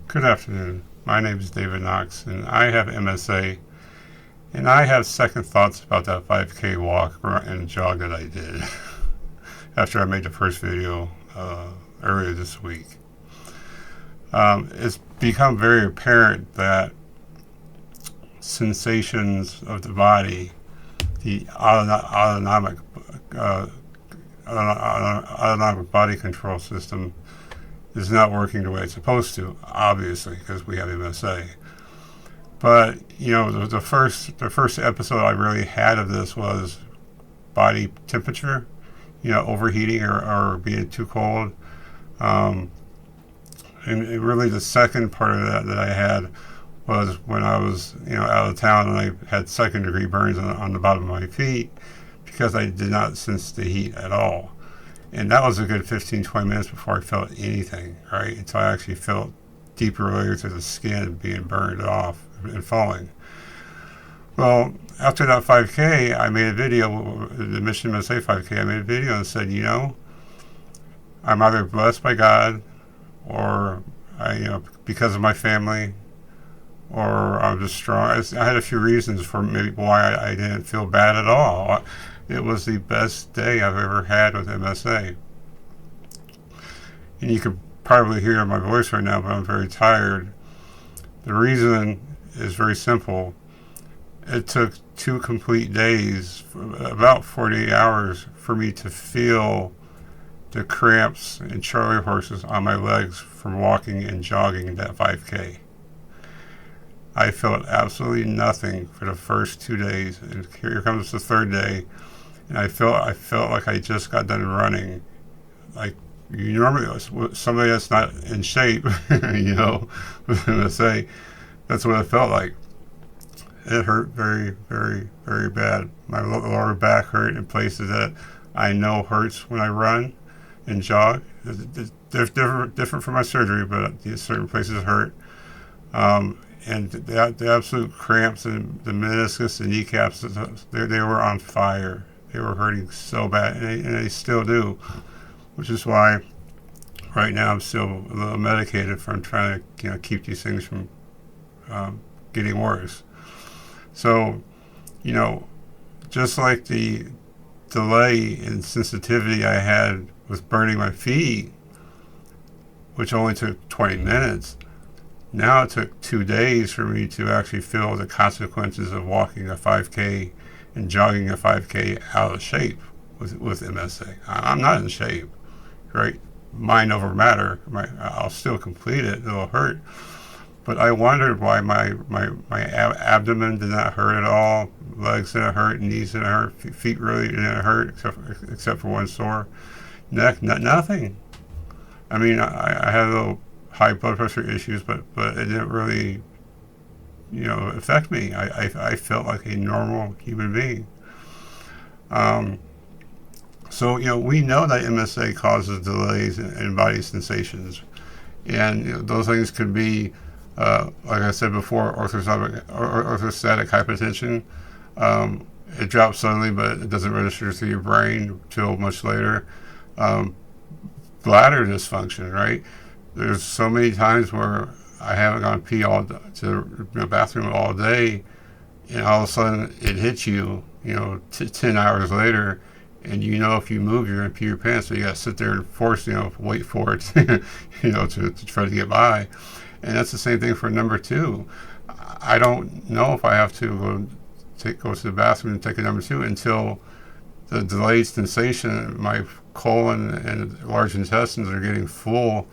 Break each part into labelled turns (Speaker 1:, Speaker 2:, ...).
Speaker 1: Good afternoon. My name is David Knox, and I have MSA, and I have second thoughts about that 5K walk and jog that I did after I made the first video earlier this week. It's become very apparent that sensations of the body, the autonomic body control system, is not working the way it's supposed to, obviously, because we have MSA. But the first episode I really had of this was body temperature, overheating or being too cold. And really, the second part of that I had was when I was out of town and I had second-degree burns on the bottom of my feet because I did not sense the heat at all. And that was a good 15-20 minutes before I felt anything, right? Until I actually felt deeper layers of the skin being burned off and falling. Well, after that 5K, I made a video, the Mission MSA 5K, I made a video and said, I'm either blessed by God or because of my family, or I'm just strong. I had a few reasons for maybe why I didn't feel bad at all. It was the best day I've ever had with MSA. And you can probably hear my voice right now, but I'm very tired. The reason is very simple. It took 2 complete days, about 48 hours, for me to feel the cramps and Charlie horses on my legs from walking and jogging that 5K. I felt absolutely nothing for the first 2 days, and here comes the third day, and I felt like I just got done running. Like you normally, somebody that's not in shape, let's say, that's what it felt like. It hurt very, very, very bad. My lower back hurt in places that I know hurts when I run and jog. They're different from my surgery, but certain places hurt. And the absolute cramps and the meniscus and kneecaps, they were on fire. They were hurting so bad, and they still do, which is why right now I'm still a little medicated from trying to keep these things from getting worse. So, just like the delay in sensitivity I had with burning my feet, which only took 20 minutes, now it took 2 days for me to actually feel the consequences of walking a 5K and jogging a 5K out of shape with MSA. I'm not in shape, right? Mind over matter. I'll still complete it. It'll hurt. But I wondered why my abdomen did not hurt at all. Legs didn't hurt. Knees didn't hurt. Feet really didn't hurt except for one sore. Neck, nothing. I mean, I had a little high blood pressure issues, but it didn't really, affect me. I felt like a normal human being. So we know that MSA causes delays in body sensations, and those things could be, like I said before, orthostatic hypotension. It drops suddenly, but it doesn't register through your brain till much later. Bladder dysfunction, right? There's so many times where I haven't gone pee to the bathroom all day, and all of a sudden it hits you, 10 hours later, and if you move, you're going to pee your pants, so you got to sit there and wait for it, to try to get by. And that's the same thing for number 2. I don't know if I have to go to the bathroom and take a number 2 until the delayed sensation, my colon and large intestines are getting full.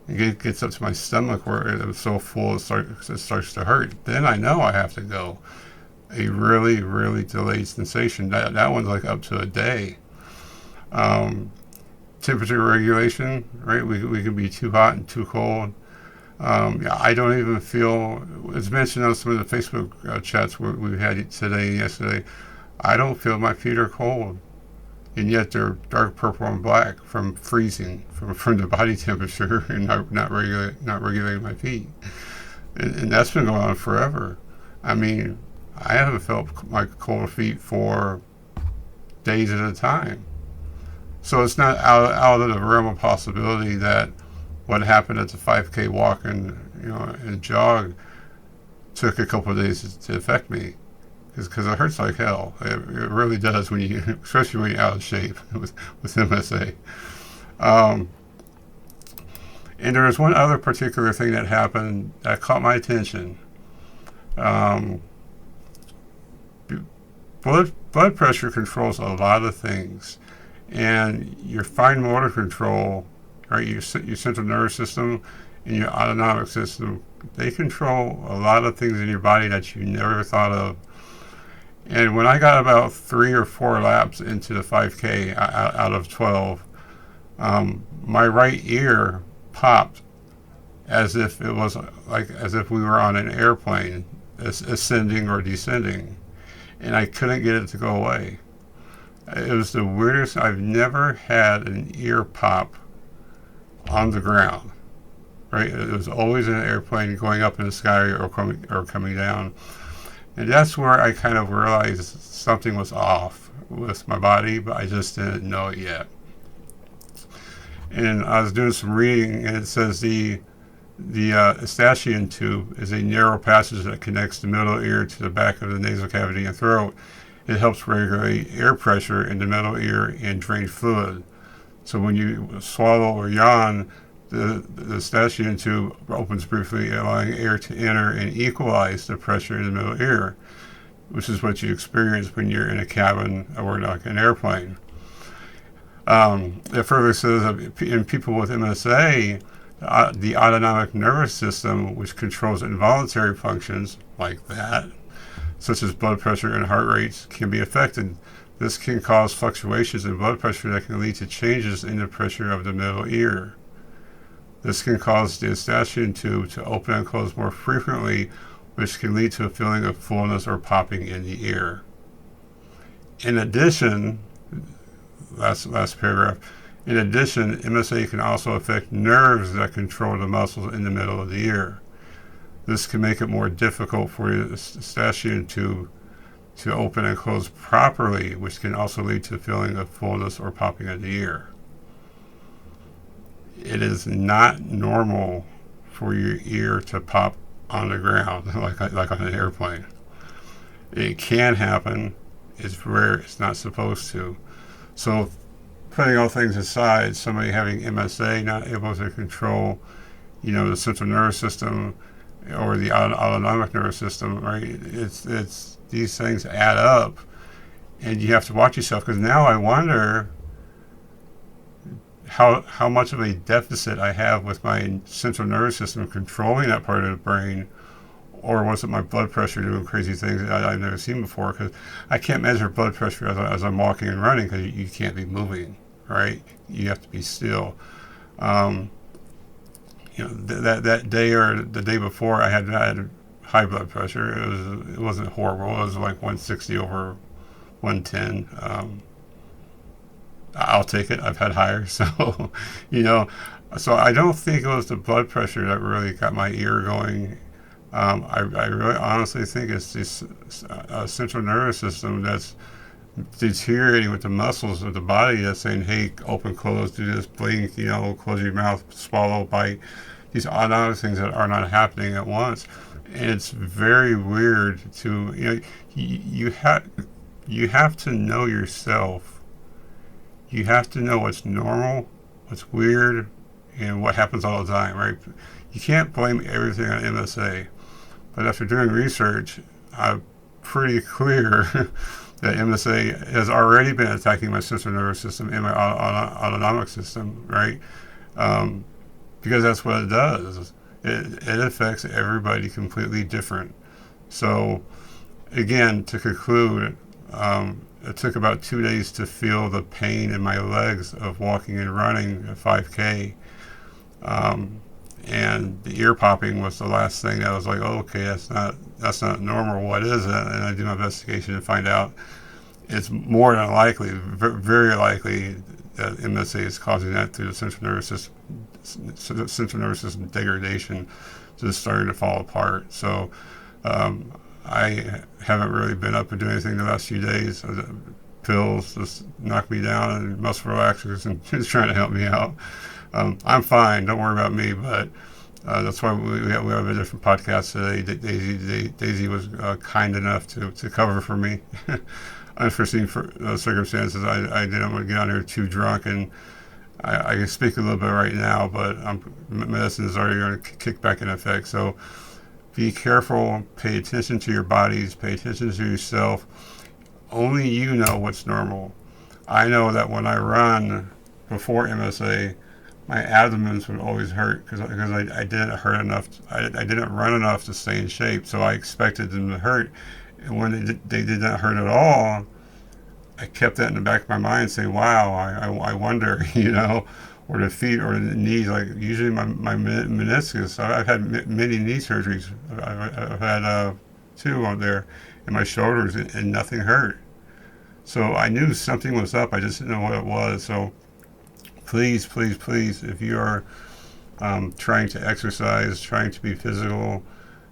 Speaker 1: It gets up to my stomach where it's so full it starts to hurt. Then I know I have to go. A really, really delayed sensation. That one's like up to a day. Temperature regulation, right? We can be too hot and too cold. I don't even feel, as mentioned on some of the Facebook chats we had today and yesterday, I don't feel my feet are cold. And yet they're dark purple and black from freezing, from the body temperature and not regulating my feet. And that's been going on forever. I mean, I haven't felt my cold feet for days at a time. So it's not out of the realm of possibility that what happened at the 5K walk and and jog took a couple of days to affect me because it hurts like hell. It really does when you, especially when you're out of shape with MSA. And there was one other particular thing that happened that caught my attention. Um, blood pressure controls a lot of things, and your fine motor control, right? Your central nervous system and your autonomic system, they control a lot of things in your body that you never thought of. And when I got about 3 or 4 laps into the 5K out of 12, my right ear popped as if it was as if we were on an airplane ascending or descending, and I couldn't get it to go away. It was the weirdest. I've never had an ear pop on the ground. Right, it was always in an airplane going up in the sky or coming down, and that's where I kind of realized something was off with my body, but I just didn't know it yet. And I was doing some reading, and it says the Eustachian tube is a narrow passage that connects the middle ear to the back of the nasal cavity and throat. It helps regulate air pressure in the middle ear and drain fluid. So when you swallow or yawn, the Eustachian tube opens briefly, allowing air to enter and equalize the pressure in the middle ear, which is what you experience when you're in a cabin or like an airplane. It further says that in people with MSA, the autonomic nervous system, which controls involuntary functions like that, such as blood pressure and heart rates, can be affected. This can cause fluctuations in blood pressure that can lead to changes in the pressure of the middle ear. This can cause the Eustachian tube to open and close more frequently, which can lead to a feeling of fullness or popping in the ear. In addition, last paragraph, in addition, MSA can also affect nerves that control the muscles in the middle of the ear. This can make it more difficult for the Eustachian tube to open and close properly, which can also lead to a feeling of fullness or popping in the ear. It is not normal for your ear to pop on the ground like on an airplane. It can happen. It's rare. It's not supposed to. So, putting all things aside, somebody having MSA not able to control, the central nervous system or the autonomic nervous system, right? It's these things add up, and you have to watch yourself, because now I wonder how much of a deficit I have with my central nervous system controlling that part of the brain, or was it my blood pressure doing crazy things that I've never seen before? Because I can't measure blood pressure as I'm walking and running, because you can't be moving, right? You have to be still. That day or the day before, I had high blood pressure. It wasn't horrible. It was like 160 over 110. I'll take it. I've had higher. So, so I don't think it was the blood pressure that really got my ear going. I really honestly think it's this central nervous system that's deteriorating with the muscles of the body that's saying, hey, open, close, do this, blink, close your mouth, swallow, bite. These autonomic things that are not happening at once. And it's very weird to, you have to know yourself. You have to know what's normal, what's weird, and what happens all the time, right? You can't blame everything on MSA. But after doing research, I'm pretty clear that MSA has already been attacking my central nervous system and my autonomic system, right? Because that's what it does. It affects everybody completely different. So, again, to conclude, it took about 2 days to feel the pain in my legs of walking and running a 5K. And the ear popping was the last thing that was like, oh, okay, that's not normal. What is it? And I do my investigation and find out it's more than likely, very likely, that MSA is causing that through the central nervous system degradation, just starting to fall apart. So I haven't really been up and doing anything the last few days. Pills just knock me down, and muscle relaxers, and just trying to help me out. I'm fine. Don't worry about me. But That's why we have a different podcast today. Daisy was kind enough to cover for me. Unforeseen circumstances. I didn't want to get on here too drunk, and I can speak a little bit right now, but medicine is already going to kick back in effect. So be careful. Pay attention to your bodies. Pay attention to yourself. Only you know what's normal. I know that when I run before MSA, my abdomens would always hurt because I didn't hurt enough. I didn't run enough to stay in shape, so I expected them to hurt. And when they did not hurt at all, I kept that in the back of my mind, saying, "Wow, I wonder," or the feet or the knees. Like usually my meniscus. I've had many knee surgeries. I've had 2 on there, in my shoulders, and nothing hurt. So I knew something was up. I just didn't know what it was. So please, please, please, if you are trying to exercise, trying to be physical,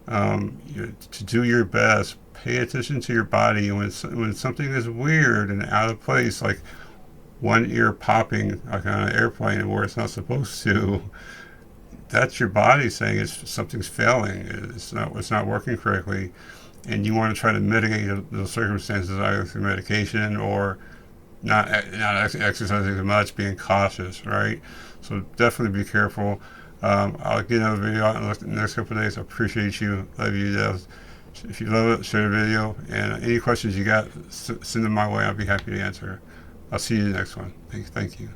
Speaker 1: to do your best, pay attention to your body. When something is weird and out of place, like one ear popping like on an airplane where it's not supposed to, that's your body saying something's failing. It's not working correctly, and you want to try to mitigate those circumstances either through medication or not exercising as much, being cautious, right? So definitely be careful. I'll get another video out in the next couple of days. I appreciate you. Love you, Devs. If you love it, share the video. And any questions you got, send them my way. I'll be happy to answer. I'll see you in the next one. Thank you.